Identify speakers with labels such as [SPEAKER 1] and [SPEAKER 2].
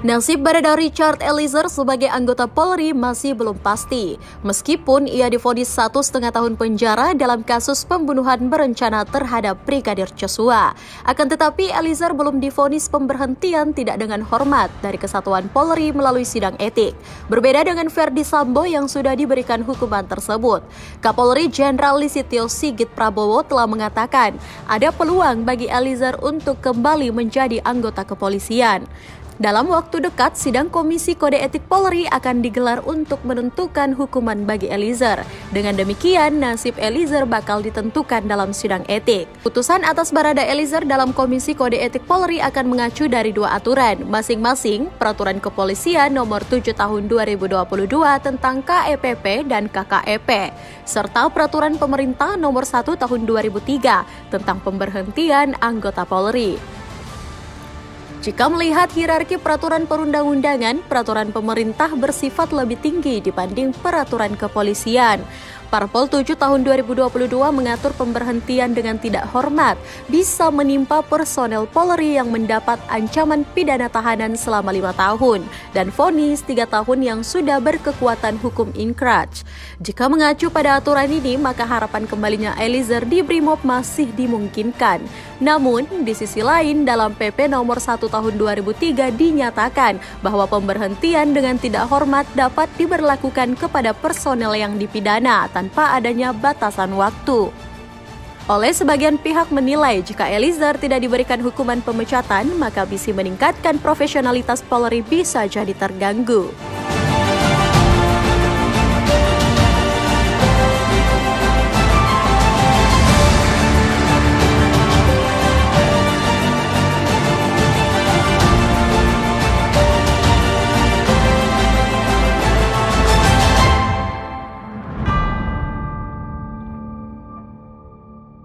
[SPEAKER 1] Nasib Barada Richard Eliezer sebagai anggota Polri masih belum pasti, meskipun ia divonis 1,5 tahun penjara dalam kasus pembunuhan berencana terhadap Brigadir Joshua. Akan tetapi Eliezer belum divonis pemberhentian tidak dengan hormat dari Kesatuan Polri melalui sidang etik. Berbeda dengan Verdi Sambo yang sudah diberikan hukuman tersebut. Kapolri Jenderal Listio Sigit Prabowo telah mengatakan ada peluang bagi Eliezer untuk kembali menjadi anggota kepolisian. Dalam waktu dekat, sidang Komisi Kode Etik Polri akan digelar untuk menentukan hukuman bagi Eliezer. Dengan demikian, nasib Eliezer bakal ditentukan dalam sidang etik. Putusan atas Barada Eliezer dalam Komisi Kode Etik Polri akan mengacu dari dua aturan, masing-masing Peraturan Kepolisian Nomor 7 Tahun 2022 tentang KEPP dan KKEP, serta Peraturan Pemerintah Nomor 1 Tahun 2003 tentang pemberhentian anggota Polri. Jika melihat hierarki peraturan perundang-undangan, peraturan pemerintah bersifat lebih tinggi dibanding peraturan kepolisian. Perpol 7 tahun 2022 mengatur pemberhentian dengan tidak hormat bisa menimpa personel Polri yang mendapat ancaman pidana tahanan selama 5 tahun dan vonis 3 tahun yang sudah berkekuatan hukum inkraj. Jika mengacu pada aturan ini, maka harapan kembalinya Eliezer di Brimob masih dimungkinkan. Namun, di sisi lain, dalam PP nomor 1 tahun 2003 dinyatakan bahwa pemberhentian dengan tidak hormat dapat diberlakukan kepada personel yang dipidana tanpa adanya batasan waktu. Oleh sebagian pihak menilai jika Eliezer tidak diberikan hukuman pemecatan, maka bisa meningkatkan profesionalitas Polri bisa jadi terganggu.